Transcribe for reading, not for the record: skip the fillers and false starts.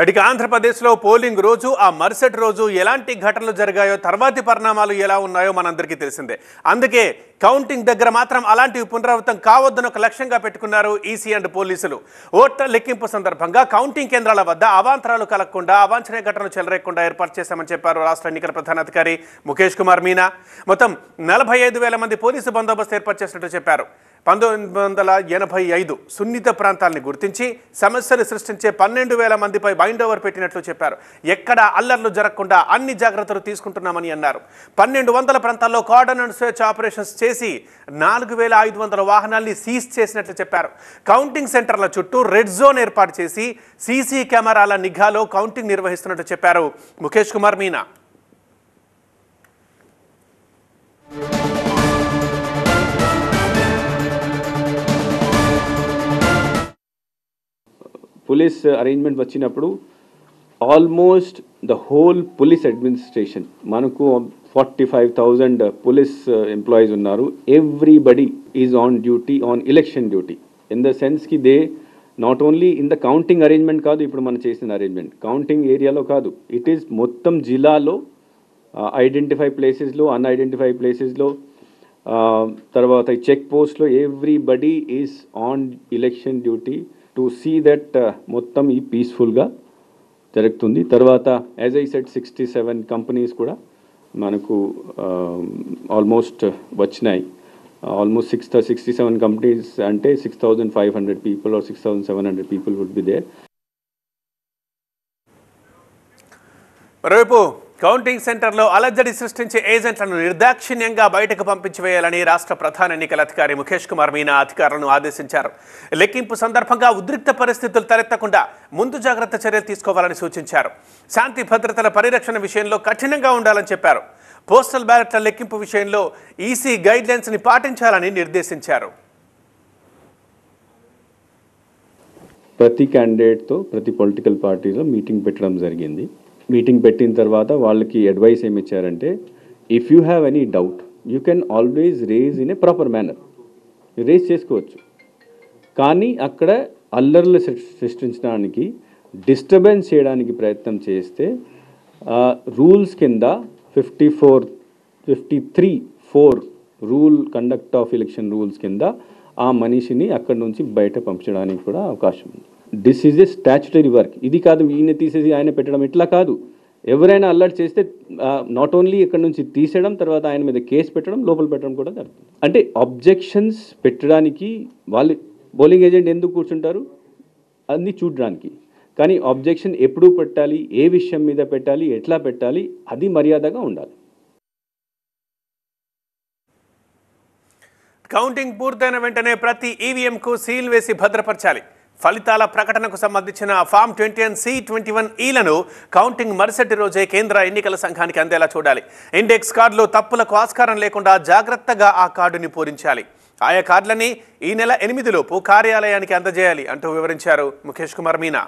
ఇక ఆంధ్రప్రదేశ్లో పోలింగ్ రోజు ఆ మరుసటి రోజు ఎలాంటి ఘటనలు జరిగాయో తర్వాతి పరిణామాలు ఎలా ఉన్నాయో మనందరికీ తెలిసిందే. అందుకే కౌంటింగ్ దగ్గర మాత్రం అలాంటివి పునరావృతం కావద్దని ఒక లక్ష్యంగా పెట్టుకున్నారు ఈసీ అండ్ పోలీసులు. ఓట్ల లెక్కింపు సందర్భంగా కౌంటింగ్ కేంద్రాల వద్ద అవాంతరాలు కలగకుండా అవాంఛనీయ ఘటనలు చెలరేయకుండా ఏర్పాటు చేశామని చెప్పారు రాష్ట్ర ఎన్నికల ప్రధానాధికారి ముఖేష్ కుమార్ మీనా. మొత్తం 45,000 మంది పోలీసు బందోబస్తు ఏర్పాటు చేసినట్టు చెప్పారు. 1985 సున్నిత ప్రాంతాలను గుర్తించి సమస్యలు సృష్టించే 12,000 మందిపై బైండ్ ఓవర్ పెట్టినట్లు చెప్పారు. ఎక్కడ అల్లర్లు జరగకుండా అన్ని జాగ్రత్తలు తీసుకుంటున్నామని అన్నారు. 1200 ప్రాంతాల్లో కార్డన్ అండ్ సెర్చ్ ఆపరేషన్స్ చేసి 4,500 వాహనాల్ని సీజ్ చేసినట్లు చెప్పారు. కౌంటింగ్ సెంటర్ల చుట్టూ రెడ్ జోన్ ఏర్పాటు చేసి సీసీ కెమెరాల నిఘాలో కౌంటింగ్ నిర్వహిస్తున్నట్టు చెప్పారు ముఖేష్ కుమార్ మీనా. పోలీస్ అరేంజ్మెంట్ వచ్చినప్పుడు almost the whole police administration మనకు 45,000 పోలీస్ ఎంప్లాయీస్ ఉన్నారు. Everybody is on duty, on election duty in the sense కి they not only in the counting arrangement కాదు, ఇప్పుడు మనం చేసిన అరేంజ్మెంట్ కౌంటింగ్ ఏరియాలో కాదు, ఇట్ ఈస్ మొత్తం జిల్లాలో ఐడెంటిఫై ప్లేసెస్లో, అన్ఐడెంటిఫై ప్లేసెస్లో, తర్వాత చెక్ పోస్ట్లో everybody is on election duty to see that మొత్తం ఈ పీస్ఫుల్గా జరుగుతుంది. తర్వాత యాజ్ ఐ సెడ్ 67 కంపెనీస్ కూడా మనకు ఆల్మోస్ట్ వచ్చినాయి. ఆల్మోస్ట్ 67 కంపెనీస్ అంటే 6,500 people or 6,700 people would be there. మరోవైపు కౌంటింగ్ సెంటర్లో అలజడి సృష్టించే ఏజెంట్లను నిర్దాక్షిణ్యంగా బయటకు పంపించి వేయాలని రాష్ట్ర ప్రధాన ఎన్నికల అధికారి ముఖేష్ కుమార్ మీనా అధికారులను ఆదేశించారు. లెక్కింపు సందర్భంగా ఉద్రిక్త పరిస్థితులు తలెత్తకుండా ముందు జాగ్రత్త చర్యలు తీసుకోవాలని సూచించారు. శాంతి భద్రతల పరిరక్షణ విషయంలో కఠినంగా ఉండాలని చెప్పారు. పోస్టల్ బ్యాలెట్ల లెక్కింపు విషయంలో ఈసీ గైడ్లైన్స్ని పాటించాలని నిర్దేశించారు. ప్రతి క్యాండిడేట్తో ప్రతి పొలిటికల్ పార్టీలో మీటింగ్ పెట్టడం జరిగింది. మీటింగ్ పెట్టిన తర్వాత వాళ్ళకి అడ్వైస్ ఏమి ఇచ్చారంటే, if you have any doubt you can always raise in a proper manner, raise చేసుకోవచ్చు. కానీ అక్కడ అల్లర్లు సృష్టించడానికి, డిస్టర్బెన్స్ చేయడానికి ప్రయత్నం చేస్తే రూల్స్ కింద 53(4) rule conduct of election rules కింద ఆ మనిషిని అక్కడి నుంచి బయట పంపించడానికి కూడా అవకాశం ఉంది. This is a statutory work. ఇది కాదు ఈయన తీసేసి ఆయన పెట్టడం, ఇట్లా కాదు. ఎవరైనా అల్లర్ట్ చేస్తే నాట్ ఓన్లీ ఇక్కడ నుంచి తీసేయడం, తర్వాత ఆయన మీద కేసు పెట్టడం, లోపల పెట్టడం కూడా జరుగుతుంది. అంటే అబ్జెక్షన్స్ పెట్టడానికి వాళ్ళు పోలింగ్ ఏజెంట్ ఎందుకు కూర్చుంటారు, అన్ని చూడడానికి. కానీ అబ్జెక్షన్ ఎప్పుడు పెట్టాలి, ఏ విషయం మీద పెట్టాలి, ఎట్లా పెట్టాలి, అది మర్యాదగా ఉండాలి. కౌంటింగ్ పూర్తయిన వెంటనే ప్రతి ఈవీఎంకు సీల్ వేసి భద్రపరచాలి. ఫలితాల ప్రకటనకు సంబంధించిన ఫామ్ 20C 21E కౌంటింగ్ మరుసటి రోజే కేంద్ర ఎన్నికల సంఘానికి అందేలా చూడాలి. ఇండెక్స్ కార్డులో తప్పులకు ఆస్కారం లేకుండా జాగ్రత్తగా ఆ కార్డుని పూరించాలి. ఆయా కార్డులని ఈ నెల 8 లోపు కార్యాలయానికి అందజేయాలి అంటూ వివరించారు ముఖేష్ కుమార్ మీనా.